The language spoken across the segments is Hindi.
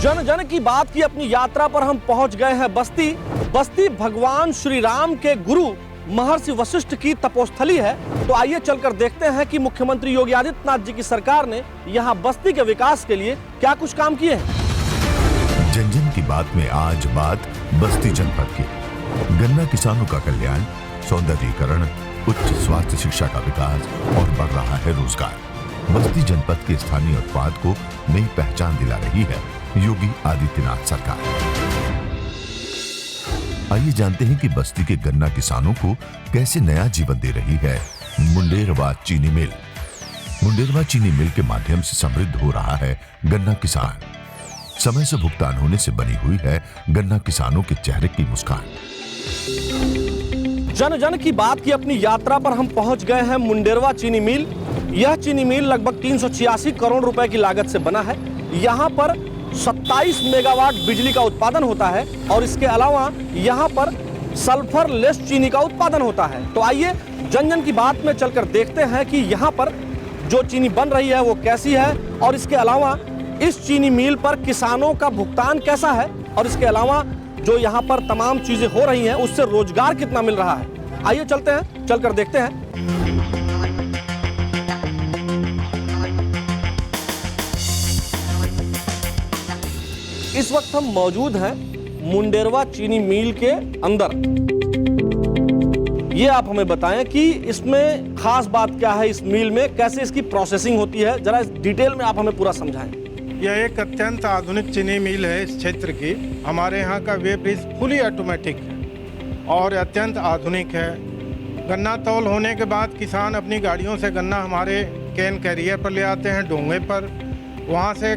जन जन की बात की अपनी यात्रा पर हम पहुंच गए हैं बस्ती। बस्ती भगवान श्री राम के गुरु महर्षि वशिष्ठ की तपोस्थली है। तो आइए चलकर देखते हैं कि मुख्यमंत्री योगी आदित्यनाथ जी की सरकार ने यहाँ बस्ती के विकास के लिए क्या कुछ काम किए हैं। जन जन की बात में आज बात बस्ती जनपद की। गन्ना किसानों का कल्याण, सौंदर्यीकरण, उच्च स्वास्थ्य शिक्षा का विकास और बढ़ रहा है रोजगार। बस्ती जनपद के स्थानीय उत्पाद को नई पहचान दिला रही है योगी आदित्यनाथ सरकार। आइए जानते हैं कि बस्ती के गन्ना किसानों को कैसे नया जीवन दे रही है मुंडेरवा चीनी मिल। मुंडेरवा चीनी मिल के माध्यम से समृद्ध हो रहा है गन्ना किसान। समय से भुगतान होने से बनी हुई है गन्ना किसानों के चेहरे की मुस्कान। जन जन की बात की अपनी यात्रा पर हम पहुंच गए हैं मुंडेरवा चीनी मिल। यह चीनी मिल लगभग 386 करोड़ रुपए की लागत से बना है। यहाँ पर 27 मेगावाट बिजली का उत्पादन होता है और इसके अलावा यहाँ पर सल्फर लेस चीनी का उत्पादन होता है। तो आइए जन जन की बात में चलकर देखते हैं कि यहाँ पर जो चीनी बन रही है वो कैसी है और इसके अलावा इस चीनी मिल पर किसानों का भुगतान कैसा है और इसके अलावा जो यहाँ पर तमाम चीजें हो रही हैं उससे रोजगार कितना मिल रहा है। आइए चलते हैं, चलकर देखते हैं। इस वक्त हम मौजूद हैं मुंडेरवा चीनी मिल के अंदर। ये आप हमें बताएं कि इसमें खास बात क्या है, इस मिल में कैसे इसकी प्रोसेसिंग होती है, जरा इस डिटेल में आप हमें पूरा समझाएं। यह एक अत्यंत आधुनिक चीनी मिल है इस क्षेत्र की। हमारे यहाँ का वे ब्रिज फुली ऑटोमेटिक है और अत्यंत आधुनिक है। गन्ना तौल होने के बाद किसान अपनी गाड़ियों से गन्ना हमारे कैन कैरियर पर ले आते हैं, डोंगे पर। वहाँ से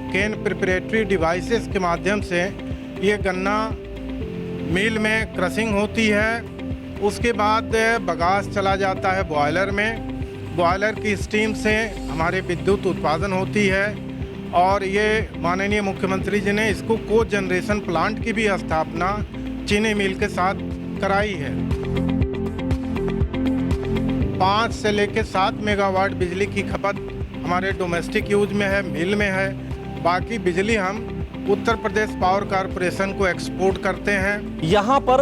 कैन प्रिपरेटरी डिवाइसेस के माध्यम से ये गन्ना मिल में क्रशिंग होती है। उसके बाद बगास चला जाता है बॉयलर में। बॉयलर की स्टीम से हमारे विद्युत उत्पादन होती है और ये माननीय मुख्यमंत्री जी ने इसको को जनरेशन प्लांट की भी स्थापना चीनी मिल के साथ कराई है। 5 से लेकर 7 मेगावाट बिजली की खपत हमारे डोमेस्टिक यूज में है, मिल में है। बाकी बिजली हम उत्तर प्रदेश पावर कॉरपोरेशन को एक्सपोर्ट करते हैं। यहाँ पर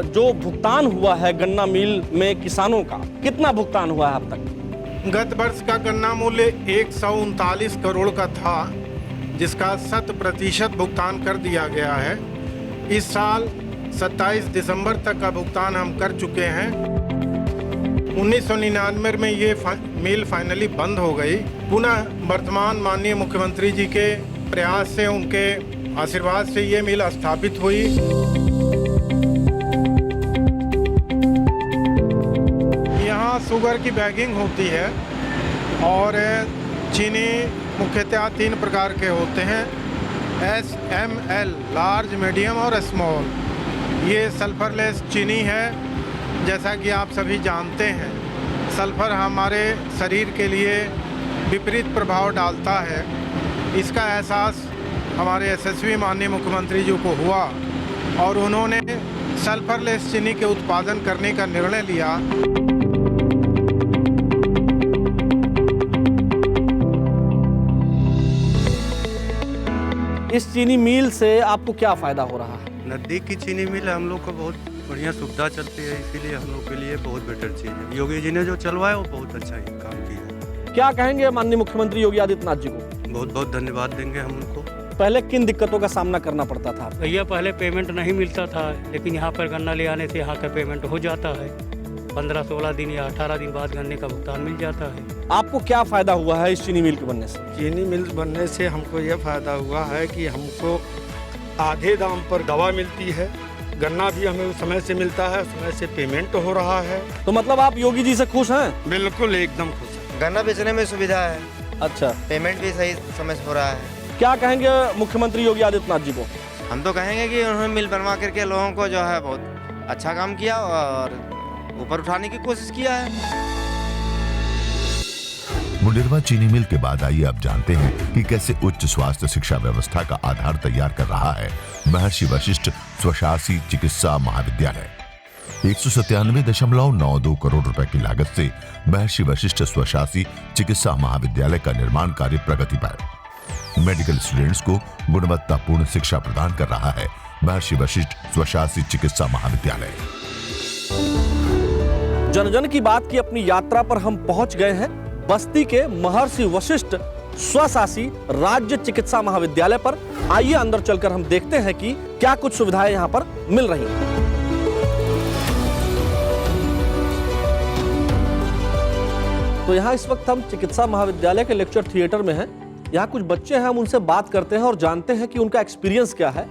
जो भुगतान हुआ है गन्ना मिल में किसानों का, कितना भुगतान हुआ है अब तक? गत वर्ष का गन्ना मूल्य 139 करोड़ का था, जिसका 100% भुगतान कर दिया गया है। इस साल 27 दिसंबर तक का भुगतान हम कर चुके हैं। 1999 में ये मिल फाइनली बंद हो गई। पुनः वर्तमान माननीय मुख्यमंत्री जी के प्रयास से, उनके आशीर्वाद से ये मिल स्थापित हुई। यहाँ शुगर की बैगिंग होती है और चीनी मुख्यतः 3 प्रकार के होते हैं, SML, लार्ज, मीडियम और स्मॉल। ये सल्फरलेस चीनी है। जैसा कि आप सभी जानते हैं, सल्फर हमारे शरीर के लिए विपरीत प्रभाव डालता है। इसका एहसास हमारे यशस्वी माननीय मुख्यमंत्री जी को हुआ और उन्होंने सल्फरलेस चीनी के उत्पादन करने का निर्णय लिया। इस चीनी मिल से आपको क्या फायदा हो रहा है? नज़दीक की चीनी मिल हम लोग को बहुत बढ़िया सुविधा चलती है, इसीलिए हम लोग के लिए बहुत बेटर चीज़ है। योगी जी ने जो चलवाया वो बहुत अच्छा ही काम किया। क्या कहेंगे माननीय मुख्यमंत्री योगी आदित्यनाथ जी को? बहुत बहुत धन्यवाद देंगे हम उनको। पहले किन दिक्कतों का सामना करना पड़ता था? भैया पहले पेमेंट नहीं मिलता था, लेकिन यहाँ पर गन्ना ले आने से यहाँ का पेमेंट हो जाता है। 15-16 दिन या 18 दिन बाद गन्ने का भुगतान मिल जाता है। आपको क्या फायदा हुआ है इस चीनी मिल के बनने से? चीनी मिल बनने से हमको यह फायदा हुआ है कि हमको आधे दाम पर दवा मिलती है, गन्ना भी हमें उस समय से मिलता है, समय से पेमेंट हो रहा है। तो मतलब आप योगी जी से खुश हैं? बिल्कुल एकदम खुश है। गन्ना बेचने में सुविधा है। अच्छा, पेमेंट भी सही समय से हो रहा है। क्या कहेंगे मुख्यमंत्री योगी आदित्यनाथ जी को? हम तो कहेंगे कि उन्होंने मिल बनवा करके लोगों को जो है बहुत अच्छा काम किया और ऊपर उठाने की कोशिश किया है। मुंडेरवा चीनी मिल के बाद आइए अब जानते हैं कि कैसे उच्च स्वास्थ्य शिक्षा व्यवस्था का आधार तैयार कर रहा है महर्षि वशिष्ठ स्वशासी चिकित्सा महाविद्यालय। 197.92 करोड़ रुपए की लागत से महर्षि वशिष्ठ स्वशासी चिकित्सा महाविद्यालय का निर्माण कार्य प्रगति पर। मेडिकल स्टूडेंट्स को गुणवत्तापूर्ण शिक्षा प्रदान कर रहा है महर्षि वशिष्ठ स्वशासी चिकित्सा महाविद्यालय। जन जन की बात की अपनी यात्रा पर हम पहुंच गए हैं बस्ती के महर्षि वशिष्ठ स्वशासी राज्य चिकित्सा महाविद्यालय पर। आइए अंदर चलकर हम देखते हैं कि क्या कुछ सुविधाएं यहां पर मिल रही हैं। तो यहाँ इस वक्त हम चिकित्सा महाविद्यालय के लेक्चर थिएटर में हैं। यहाँ कुछ बच्चे हैं, हम उनसे बात करते हैं और जानते हैं कि उनका एक्सपीरियंस क्या है,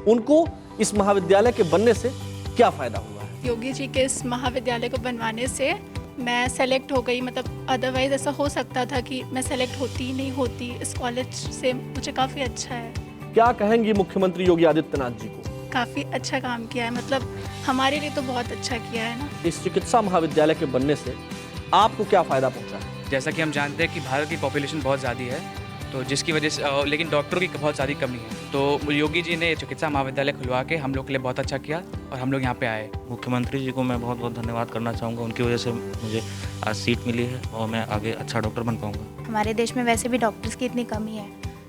उनको इस महाविद्यालय के बनने से क्या फायदा हुआ है। योगी जी के इस महाविद्यालय को बनवाने से मैं सेलेक्ट हो गई, मतलब अदरवाइज ऐसा हो सकता था कि मैं सेलेक्ट होती ही नहीं होती। इस कॉलेज से मुझे काफ़ी अच्छा है। क्या कहेंगी मुख्यमंत्री योगी आदित्यनाथ जी को? काफ़ी अच्छा काम किया है, मतलब हमारे लिए तो बहुत अच्छा किया है ना। इस चिकित्सा महाविद्यालय के बनने से आपको क्या फायदा पहुंचा है? जैसा कि हम जानते हैं कि भारत की पॉपुलेशन बहुत ज़्यादा है, तो जिसकी वजह से लेकिन डॉक्टरों की बहुत सारी कमी है। तो योगी जी ने चिकित्सा महाविद्यालय खुलवा के हम लोग के लिए बहुत अच्छा किया और हम लोग यहाँ पे आए। मुख्यमंत्री जी को मैं बहुत बहुत धन्यवाद करना चाहूँगा। उनकी वजह से मुझे आज सीट मिली है और मैं आगे अच्छा डॉक्टर बन पाऊँगा। हमारे देश में वैसे भी डॉक्टर्स की इतनी कमी है,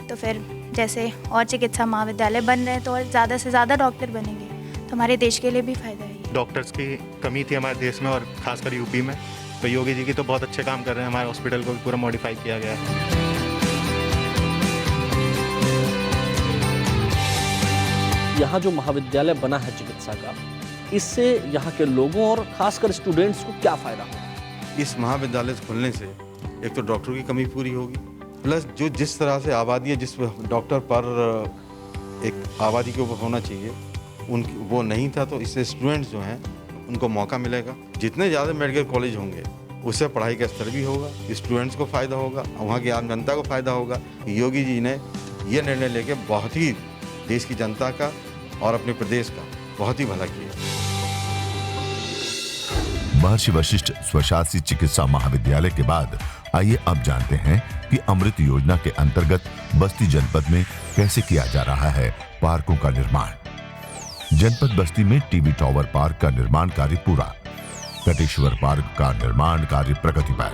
तो फिर जैसे और चिकित्सा महाविद्यालय बन रहे हैं तो और ज़्यादा से ज़्यादा डॉक्टर बनेंगे, तो हमारे देश के लिए भी फायदा है। डॉक्टर्स की कमी थी हमारे देश में और खासकर यूपी में, तो योगी जी की तो बहुत अच्छे काम कर रहे हैं। हमारे हॉस्पिटल को भी पूरा मॉडिफाई किया गया है। यहाँ जो महाविद्यालय बना है चिकित्सा का, इससे यहाँ के लोगों और खासकर स्टूडेंट्स को क्या फायदा होगा? इस महाविद्यालय खुलने से एक तो डॉक्टरों की कमी पूरी होगी, प्लस जो जिस तरह से आबादी है, जिस डॉक्टर पर एक आबादी के ऊपर होना चाहिए उनकी वो नहीं था, तो इससे स्टूडेंट्स जो हैं उनको मौका मिलेगा। जितने ज़्यादा मेडिकल कॉलेज होंगे उससे पढ़ाई का स्तर भी होगा, स्टूडेंट्स को फ़ायदा होगा, वहाँ की आम जनता को फ़ायदा होगा। योगी जी ने ये निर्णय लेके बहुत ही देश की जनता का और अपने प्रदेश का बहुत ही भला किया। महर्षि वशिष्ठ स्वशासी चिकित्सा महाविद्यालय के बाद आइए अब जानते हैं कि अमृत योजना के अंतर्गत बस्ती जनपद में कैसे किया जा रहा है पार्कों का निर्माण। जनपद बस्ती में टीवी टावर पार्क का निर्माण कार्य पूरा, कटेश्वर पार्क का निर्माण कार्य प्रगति पर।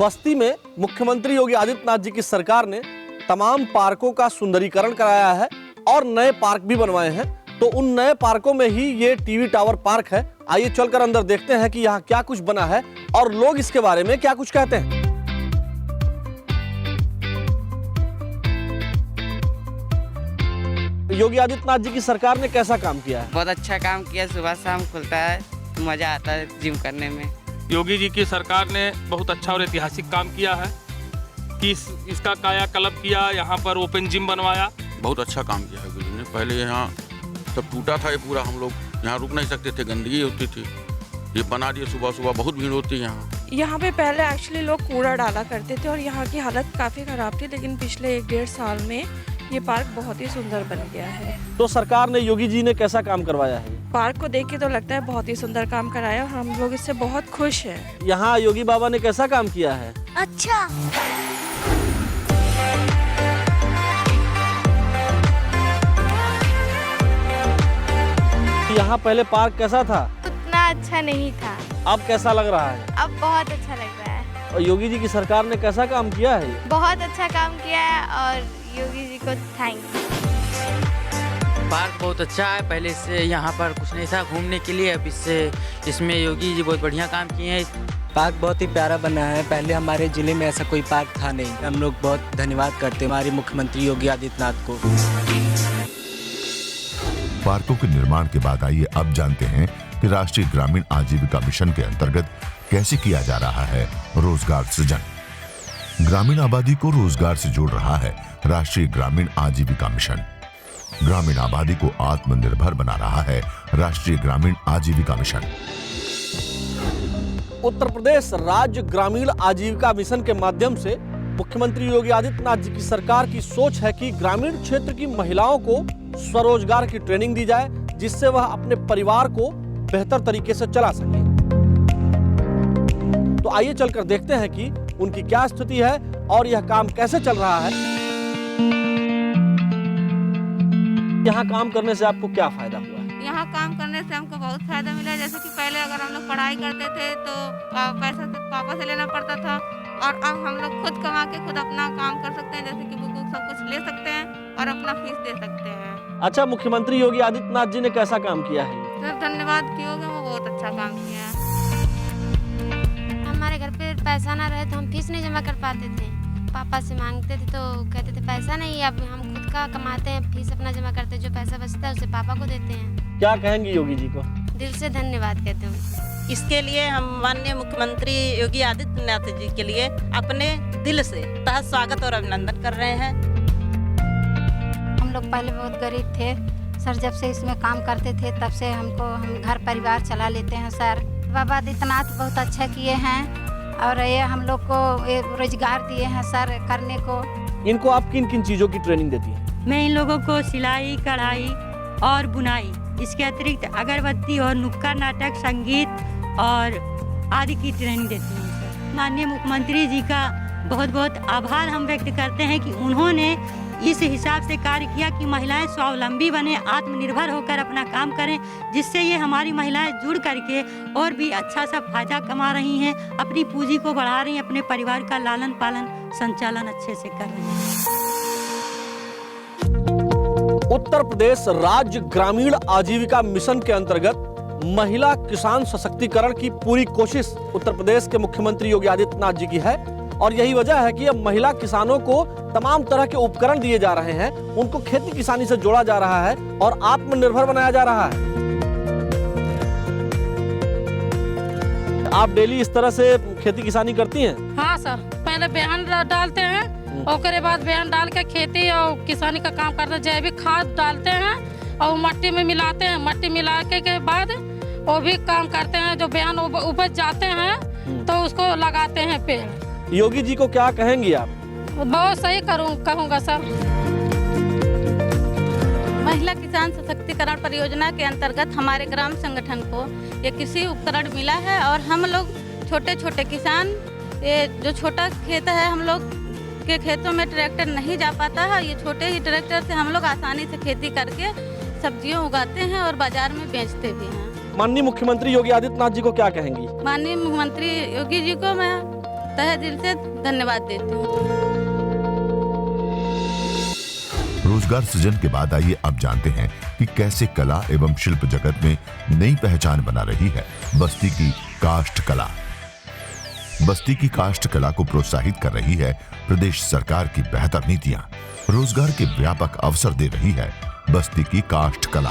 बस्ती में मुख्यमंत्री योगी आदित्यनाथ जी की सरकार ने तमाम पार्कों का सुंदरीकरण कराया है और नए पार्क भी बनवाए हैं। तो उन नए पार्कों में ही ये टीवी टावर पार्क है। आइए चलकर अंदर देखते हैं कि यहाँ क्या कुछ बना है और लोग इसके बारे में क्या कुछ कहते हैं। योगी आदित्यनाथ जी की सरकार ने कैसा काम किया है? बहुत अच्छा काम किया, सुबह शाम खुलता है, मजा आता है जिम करने में। योगी जी की सरकार ने बहुत अच्छा और ऐतिहासिक काम किया है कि इसका कायाकल्प किया, यहाँ पर ओपन जिम बनवाया। बहुत अच्छा काम किया है योगी जी ने। पहले यहाँ सब टूटा था, ये पूरा हम लोग यहाँ रुक नहीं सकते थे, गंदगी होती थी, ये बना दिए। सुबह सुबह बहुत भीड़ होती है यहाँ पे पहले एक्चुअली लोग कूड़ा डाला करते थे और यहाँ की हालत काफ़ी ख़राब थी, लेकिन पिछले 1-1.5 साल में ये पार्क बहुत ही सुंदर बन गया है। तो सरकार ने, योगी जी ने कैसा काम करवाया है? पार्क को देख के तो लगता है बहुत ही सुंदर काम कराया और हम लोग इससे बहुत खुश हैं। यहाँ योगी बाबा ने कैसा काम किया है? अच्छा। यहाँ पहले पार्क कैसा था? उतना अच्छा नहीं था। अब कैसा लग रहा है? अब बहुत अच्छा लग रहा है। और योगी जी की सरकार ने कैसा काम किया है? बहुत अच्छा काम किया है और योगी जी को थैंक्स। पार्क बहुत अच्छा है, पहले से यहाँ पर कुछ नहीं था घूमने के लिए, अब इसमें योगी जी बहुत बढ़िया काम किए हैं। पार्क बहुत ही प्यारा बना है, पहले हमारे जिले में ऐसा कोई पार्क था नहीं। हम लोग बहुत धन्यवाद करते हैं हमारे मुख्यमंत्री योगी आदित्यनाथ को। पार्कों के निर्माण के बाद आइए अब जानते हैं कि राष्ट्रीय ग्रामीण आजीविका मिशन के अंतर्गत कैसे किया जा रहा है रोजगार सृजन। ग्रामीण आबादी को रोजगार से जोड़ रहा है राष्ट्रीय ग्रामीण आजीविका मिशन। ग्रामीण आबादी को आत्मनिर्भर बना रहा है राष्ट्रीय ग्रामीण आजीविका मिशन। उत्तर प्रदेश राज्य ग्रामीण आजीविका मिशन के माध्यम से मुख्यमंत्री योगी आदित्यनाथ जी की सरकार की सोच है कि ग्रामीण क्षेत्र की महिलाओं को स्वरोजगार की ट्रेनिंग दी जाए, जिससे वह अपने परिवार को बेहतर तरीके से चला सके। तो आइए चलकर देखते हैं कि उनकी क्या स्थिति है और यह काम कैसे चल रहा है। यहाँ काम करने से आपको क्या फायदा हुआ है? यहाँ काम करने से हमको बहुत फायदा मिला है। जैसे कि पहले अगर हम लोग पढ़ाई करते थे तो पैसा पापा से लेना पड़ता था, और अब हम लोग खुद कमा के खुद अपना काम कर सकते हैं, जैसे कि बुक सब कुछ ले सकते हैं और अपना फीस दे सकते हैं। अच्छा, मुख्यमंत्री योगी आदित्यनाथ जी ने कैसा काम किया है? सर धन्यवाद कियोगे, वो बहुत अच्छा काम किया है। हमारे घर पे पैसा ना रहे तो हम फीस नहीं जमा कर पाते थे, पापा से मांगते थे तो कहते थे पैसा नहीं, अब हम खुद का कमाते हैं, फीस अपना जमा करते हैं, जो पैसा बचता है उसे पापा को देते हैं। क्या कहेंगे योगी जी को? दिल से धन्यवाद कहते हैं। इसके लिए हम माननीय मुख्यमंत्री योगी आदित्यनाथ जी के लिए अपने दिल से तहे स्वागत और अभिनंदन कर रहे हैं। हम लोग पहले बहुत गरीब थे सर, जब से इसमें काम करते थे तब से हम घर परिवार चला लेते हैं सर। बाबा आदित्यनाथ बहुत अच्छा किए हैं और ये हम लोग को रोजगार दिए हैं सर करने को। इनको आप किन किन चीज़ों की ट्रेनिंग देती हैं? मैं इन लोगों को सिलाई, कढ़ाई और बुनाई, इसके अतिरिक्त अगरबत्ती और नुक्कड़ नाटक, संगीत और आदि की ट्रेनिंग देती हूँ सर। माननीय मुख्यमंत्री जी का बहुत बहुत आभार हम व्यक्त करते हैं कि उन्होंने इस हिसाब से कार्य किया कि महिलाएं स्वावलंबी बने, आत्मनिर्भर होकर अपना काम करें, जिससे ये हमारी महिलाएं जुड़ करके और भी अच्छा सा फायदा कमा रही हैं, अपनी पूंजी को बढ़ा रही हैं, अपने परिवार का लालन पालन संचालन अच्छे से कर रही हैं। उत्तर प्रदेश राज्य ग्रामीण आजीविका मिशन के अंतर्गत महिला किसान सशक्तिकरण की पूरी कोशिश उत्तर प्रदेश के मुख्यमंत्री योगी आदित्यनाथ जी की है और यही वजह है कि अब महिला किसानों को तमाम तरह के उपकरण दिए जा रहे हैं, उनको खेती किसानी से जोड़ा जा रहा है और आत्मनिर्भर बनाया जा रहा है। आप डेली इस तरह से खेती किसानी करती हैं? हाँ सर, पहले बिहान डालते हैं और उसके बाद बिहान डाल के खेती और किसानी का काम करते हैं। जैविक खाद डालते हैं और मट्टी में मिलाते हैं, मट्टी मिला के बाद वो भी काम करते हैं। जो बिहान उपज जाते हैं तो उसको लगाते हैं पेड़। योगी जी को क्या कहेंगी आप? बहुत सही कहूँगा सर। महिला किसान सशक्तिकरण परियोजना के अंतर्गत हमारे ग्राम संगठन को ये कृषि उपकरण मिला है और हम लोग छोटे छोटे किसान, ये जो छोटा खेत है हम लोग के खेतों में ट्रैक्टर नहीं जा पाता है, ये छोटे ही ट्रैक्टर से हम लोग आसानी से खेती करके सब्जियां उगाते हैं और बाजार में बेचते भी हैं। माननीय मुख्यमंत्री योगी आदित्यनाथ जी को क्या कहेंगी? माननीय मुख्यमंत्री योगी जी को मैं तहे दिल से धन्यवाद देती हूँ। रोजगार सृजन के बाद आइए अब जानते हैं कि कैसे कला एवं शिल्प जगत में नई पहचान बना रही है बस्ती की काष्ठ कला। बस्ती की काष्ठ कला को प्रोत्साहित कर रही है प्रदेश सरकार की बेहतर नीतियां। रोजगार के व्यापक अवसर दे रही है बस्ती की काष्ठ कला।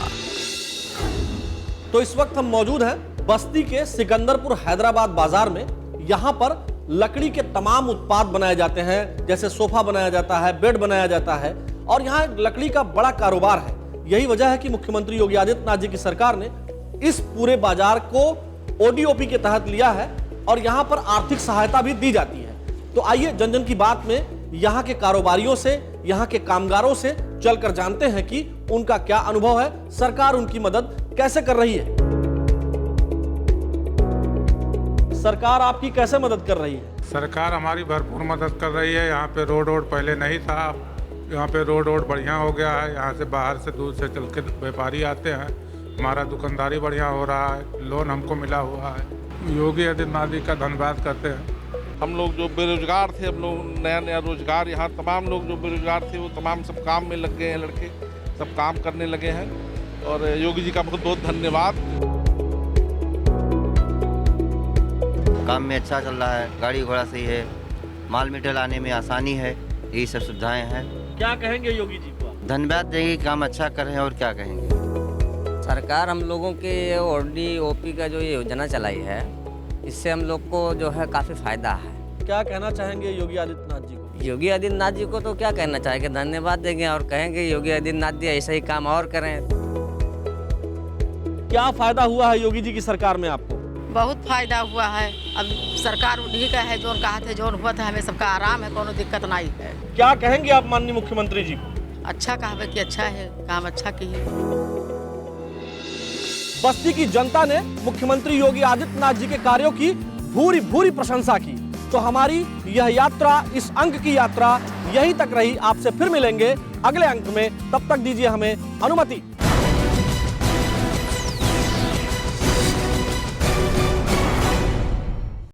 तो इस वक्त हम मौजूद हैं बस्ती के सिकंदरपुर हैदराबाद बाजार में। यहाँ पर लकड़ी के तमाम उत्पाद बनाए जाते हैं, जैसे सोफा बनाया जाता है, बेड बनाया जाता है और यहाँ लकड़ी का बड़ा कारोबार है। यही वजह है कि मुख्यमंत्री योगी आदित्यनाथ जी की सरकार ने इस पूरे बाजार को ओडीओपी के तहत लिया है और यहाँ पर आर्थिक सहायता भी दी जाती है। तो आइए जन जन की बात में यहाँ के कारोबारियों से, यहाँ के कामगारों से चलकर जानते हैं कि उनका क्या अनुभव है, सरकार उनकी मदद कैसे कर रही है। सरकार आपकी कैसे मदद कर रही है? सरकार हमारी भरपूर मदद कर रही है। यहाँ पे रोड पहले नहीं था, यहाँ पे रोड बढ़िया हो गया है। यहाँ से बाहर से दूर से चल के व्यापारी आते हैं, हमारा दुकानदारी बढ़िया हो रहा है, लोन हमको मिला हुआ है। योगी आदित्यनाथ जी का धन्यवाद करते हैं। हम लोग जो बेरोजगार थे, हम लोग नया रोजगार, यहाँ तमाम लोग जो बेरोजगार थे वो तमाम सब काम में लग गए हैं, लड़के सब काम करने लगे हैं और योगी जी का बहुत बहुत धन्यवाद। काम में अच्छा चल रहा है, गाड़ी घोड़ा सही है, माल मीटर लाने में आसानी है, यही सब सुविधाएं हैं। क्या कहेंगे योगी जी को? धन्यवाद देंगे, काम अच्छा कर रहे हैं और क्या कहेंगे। सरकार हम लोगों के ओडीओपी का जो ये योजना चलाई है, इससे हम लोग को जो है काफ़ी फायदा है। क्या कहना चाहेंगे योगी आदित्यनाथ जी को? योगी आदित्यनाथ जी को तो क्या कहना चाहेंगे, धन्यवाद देंगे और कहेंगे योगी आदित्यनाथ जी ऐसा ही काम और करें। क्या फायदा हुआ है योगी जी की सरकार में आपको? बहुत फायदा हुआ है। अब सरकार उन्हीं का है, जोन कहा थे जोन हुआ था, हमें सबका आराम है, कोनो दिक्कत नहीं है। क्या कहेंगे आप माननीय मुख्यमंत्री जी को? अच्छा कहा कि अच्छा है, काम अच्छा किए। बस्ती की जनता ने मुख्यमंत्री योगी आदित्यनाथ जी के कार्यों की भूरी भूरी प्रशंसा की। तो हमारी यह यात्रा, इस अंक की यात्रा यहीं तक रही। आपसे फिर मिलेंगे अगले अंक में, तब तक दीजिए हमें अनुमति।